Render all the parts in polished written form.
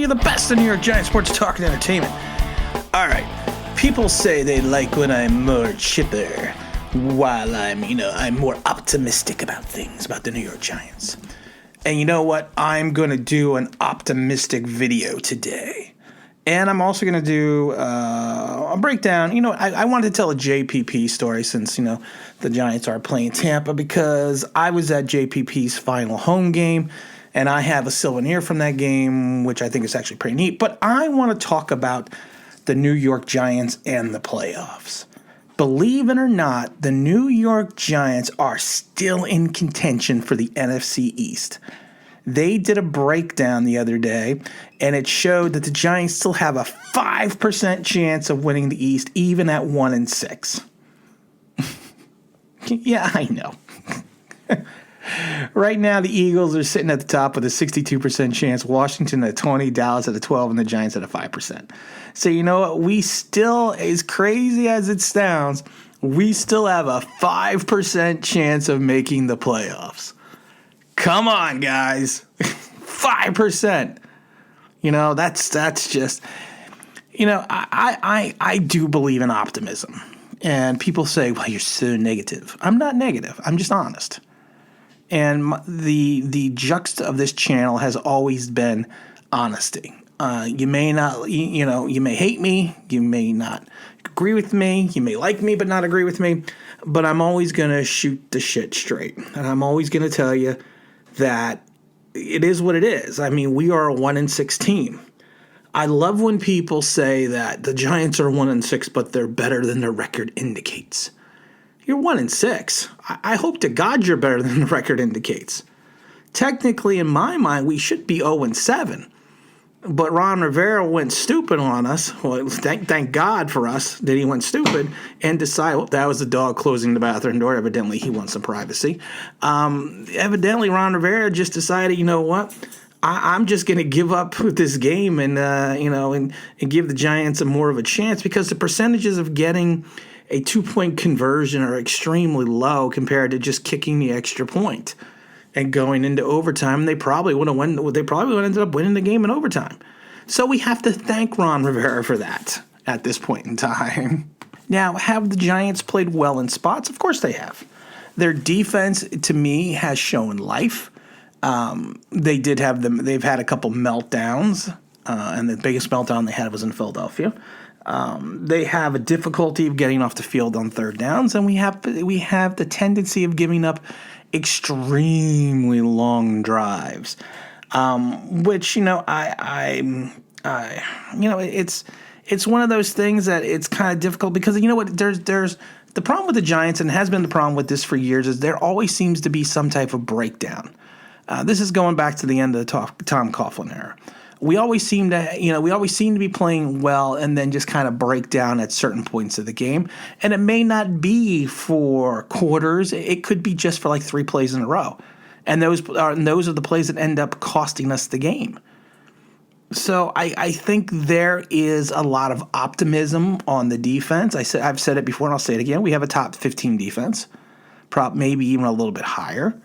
you the best in New York Giants sports talk and entertainment. All right, people say they like when I'm more chipper, while I'm more optimistic about things, about the New York Giants. And you know what? I'm going to do an optimistic video today. And I'm also going to do a breakdown. I wanted to tell a JPP story since, the Giants are playing Tampa, because I was at JPP's final home game, and I have a souvenir from that game, which I think is actually pretty neat. But I want to talk about the New York Giants and the playoffs. Believe it or not, the New York Giants are still in contention for the NFC East. They did a breakdown the other day, and it showed that the Giants still have a 5% chance of winning the East, even at 1-6. Yeah, I know. Right now, the Eagles are sitting at the top with a 62% chance, Washington at 20, Dallas at a 12, and the Giants at a 5%. So you know what? We still, as crazy as it sounds, we still have a 5% chance of making the playoffs. Come on, guys. 5%. That's just, I do believe in optimism. And people say, well, you're so negative. I'm not negative. I'm just honest. And the juxta of this channel has always been honesty. You may not, you may hate me. You may not agree with me. You may like me but not agree with me. But I'm always going to shoot the shit straight. And I'm always going to tell you that it is what it is. I mean, we are a 1-6 team. I love when people say that the Giants are 1-6, but they're better than their record indicates. You're 1-6. I hope to God you're better than the record indicates. Technically, in my mind, we should be 0-7. But Ron Rivera went stupid on us. Well, thank God for us that he went stupid and decided, well, that was the dog closing the bathroom door. Evidently, he wants some privacy. Evidently, Ron Rivera just decided, you know what? I'm just going to give up with this game and give the Giants more of a chance, because the percentages of getting a 2-point conversion are extremely low compared to just kicking the extra point and going into overtime. They probably would have ended up winning the game in overtime. So we have to thank Ron Rivera for that at this point in time. Now, have the Giants played well in spots? Of course they have. Their defense, to me, has shown life. They've had a couple meltdowns, and the biggest meltdown they had was in Philadelphia. They have a difficulty of getting off the field on third downs, and we have the tendency of giving up extremely long drives, which it's one of those things that it's kind of difficult, because you know what, there's the problem with the Giants, and has been the problem with this for years, is there always seems to be some type of breakdown. This is going back to the end of the Tom Coughlin era. We always seem to be playing well and then just kind of break down at certain points of the game. And it may not be for quarters. It could be just for like 3 plays in a row. And those are the plays that end up costing us the game. So I think there is a lot of optimism on the defense. I've said it before and I'll say it again. We have a top 15 defense, maybe even a little bit higher.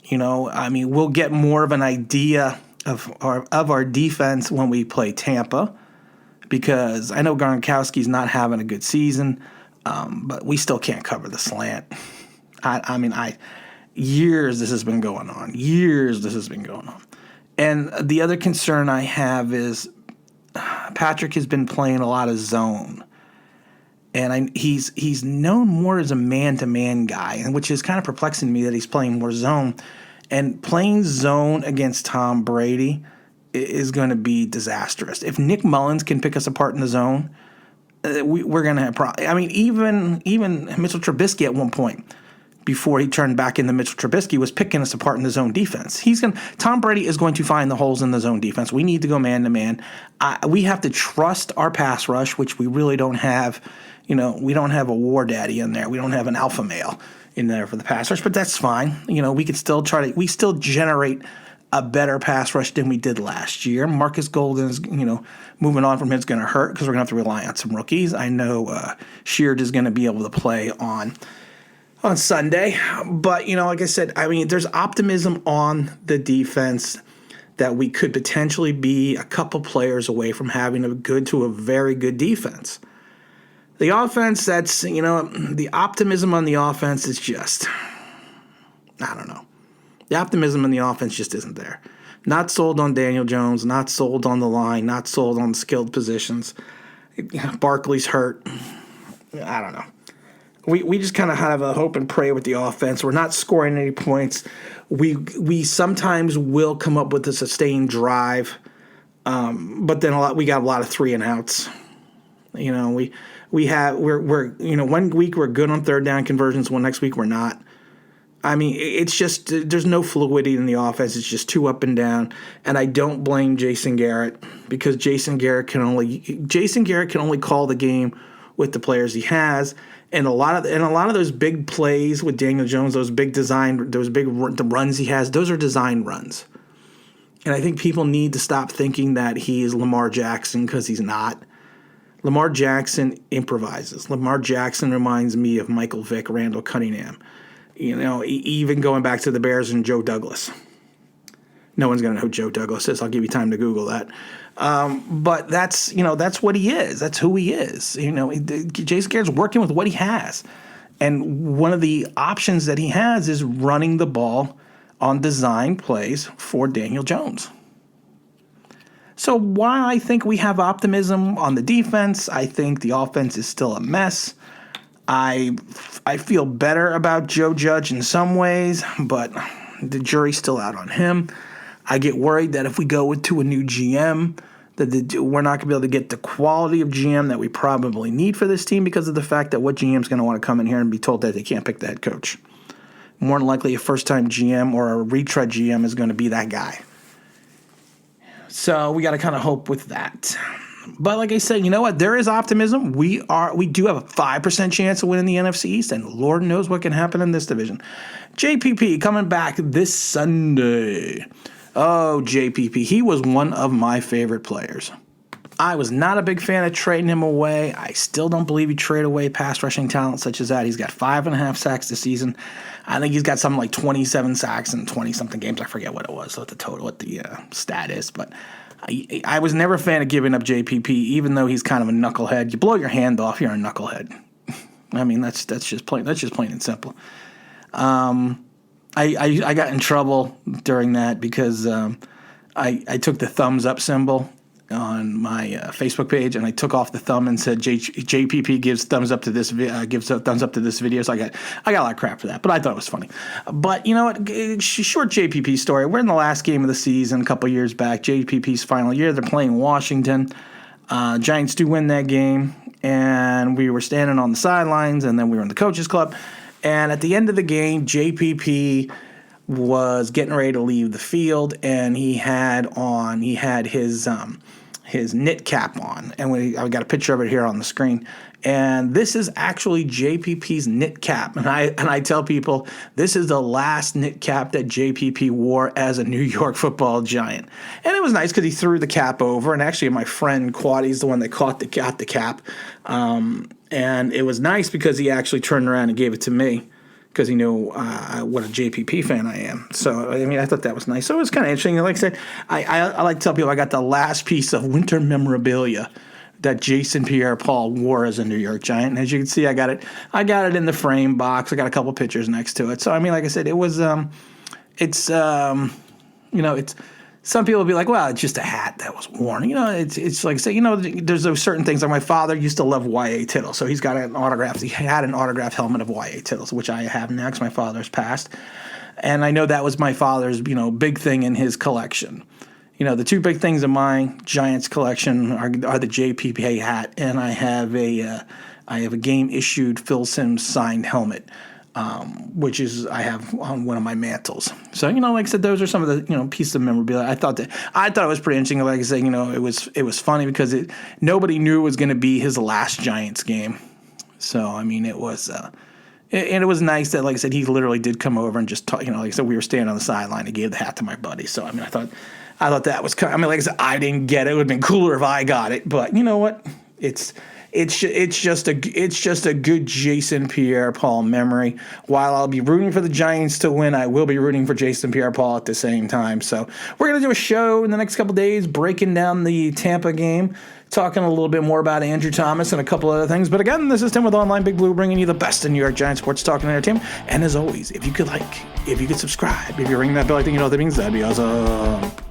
We'll get more of an idea of our defense when we play Tampa, because I know Gronkowski's not having a good season, but we still can't cover the slant. Years this has been going on. And the other concern I have is Patrick has been playing a lot of zone. And he's known more as a man-to-man guy, and which is kind of perplexing to me that he's playing more zone. And playing zone against Tom Brady is going to be disastrous. If Nick Mullins can pick us apart in the zone, we're going to have problems. Even Mitchell Trubisky at one point, before he turned back into Mitchell Trubisky, was picking us apart in the zone defense. Tom Brady is going to find the holes in the zone defense. We need to go man-to-man. We have to trust our pass rush, which we really don't have. We don't have a war daddy in there. We don't have an alpha male in there for the pass rush, but that's fine. We could still we still generate a better pass rush than we did last year. Marcus Golden is, moving on from him is going to hurt, because we're going to have to rely on some rookies. I know Sheard is going to be able to play on Sunday, but like I said, there's optimism on the defense. that we could potentially be a couple players away from having a good to a very good defense. The offense, the optimism on the offense is just, I don't know. The optimism in the offense just isn't there. Not sold on Daniel Jones, not sold on the line, not sold on the skilled positions. Barkley's hurt. I don't know. We just kind of have a hope and pray with the offense. We're not scoring any points. We sometimes will come up with a sustained drive, but then we got a lot of 3-and-outs. We're 1 week we're good on third down conversions, next week we're not. I mean, it's just there's no fluidity in the offense. It's just too up and down, and I don't blame Jason Garrett because Jason Garrett can only call the game with the players he has. And a lot of those big plays with Daniel Jones, those big the runs he has, those are design runs. And I think people need to stop thinking that he is Lamar Jackson because he's not. Lamar Jackson improvises. Lamar Jackson reminds me of Michael Vick, Randall Cunningham. Even going back to the Bears and Joe Douglas. No one's going to know who Joe Douglas is. I'll give you time to Google that. But that's what he is. That's who he is. Jason Garrett's working with what he has. And one of the options that he has is running the ball on design plays for Daniel Jones. So while I think we have optimism on the defense, I think the offense is still a mess. I feel better about Joe Judge in some ways, but the jury's still out on him. I get worried that if we go to a new GM, that we're not going to be able to get the quality of GM that we probably need for this team because of the fact that what GM's going to want to come in here and be told that they can't pick the head coach. More than likely, a first-time GM or a retread GM is going to be that guy. So we got to kind of hope with that. But like I said, you know what? There is optimism. We do have a 5% chance of winning the NFC East, and Lord knows what can happen in this division. JPP coming back this Sunday. Oh, JPP. He was one of my favorite players. I was not a big fan of trading him away. I still don't believe you trade away pass rushing talent such as that. He's got 5.5 sacks this season. I think he's got something like 27 sacks in 20-something games. I forget what it was, what the stat is. But I was never a fan of giving up JPP, even though he's kind of a knucklehead. You blow your hand off, you're a knucklehead. I mean, that's just plain and simple. I got in trouble during that because I took the thumbs up symbol on my Facebook page and I took off the thumb and said JPP gives thumbs up to this thumbs up to this video. So I got a lot of crap for that, but I thought it was funny. But you know what? Short JPP story. We're in the last game of the season a couple years back. JPP's final year. They're playing Washington. Giants do win that game, and we were standing on the sidelines, and then we were in the coaches club. And at the end of the game, JPP was getting ready to leave the field, and he had his knit cap on, and I got a picture of it here on the screen. And this is actually JPP's knit cap, and I tell people this is the last knit cap that JPP wore as a New York Football Giant. And it was nice because he threw the cap over, and actually my friend Quaddy's the one that got the cap, and it was nice because he actually turned around and gave it to me, because he knew what a JPP fan I am. So, I mean, I thought that was nice. So it was kind of interesting. Like I said, I like to tell people I got the last piece of winter memorabilia that Jason Pierre Paul wore as a New York Giant. And as you can see, I got it in the frame box. I got a couple pictures next to it. So, I mean, like I said, it was, it's some people will be like, well, it's just a hat that was worn. It's like, say, there's those certain things. Like my father used to love Y.A. Tittle, so he had an autographed helmet of Y.A. Tittle's, which I have now because my father's passed. And I know that was my father's, big thing in his collection. The two big things in my Giants collection are the JPP hat, and I have a game-issued Phil Simms signed helmet. Which is I have on one of my mantles. So like I said, those are some of the pieces of memorabilia. I thought it was pretty interesting. Like I said, it was funny because nobody knew it was going to be his last Giants game. So I mean, it was and it was nice that, like I said, he literally did come over and just talk. Like I said, we were standing on the sideline. He gave the hat to my buddy. So I mean, I thought that was kind of, like I said, I didn't get it. It would have been cooler if I got it, but you know what? It's It's just a good Jason Pierre Paul memory. While I'll be rooting for the Giants to win, I will be rooting for Jason Pierre Paul at the same time. So we're gonna do a show in the next couple days breaking down the Tampa game, talking a little bit more about Andrew Thomas and a couple other things. But again, this is Tim with Online Big Blue, bringing you the best in New York Giants sports talk and entertainment. And as always, if you could subscribe, if you ring that bell, I think you know what that means. That'd be awesome.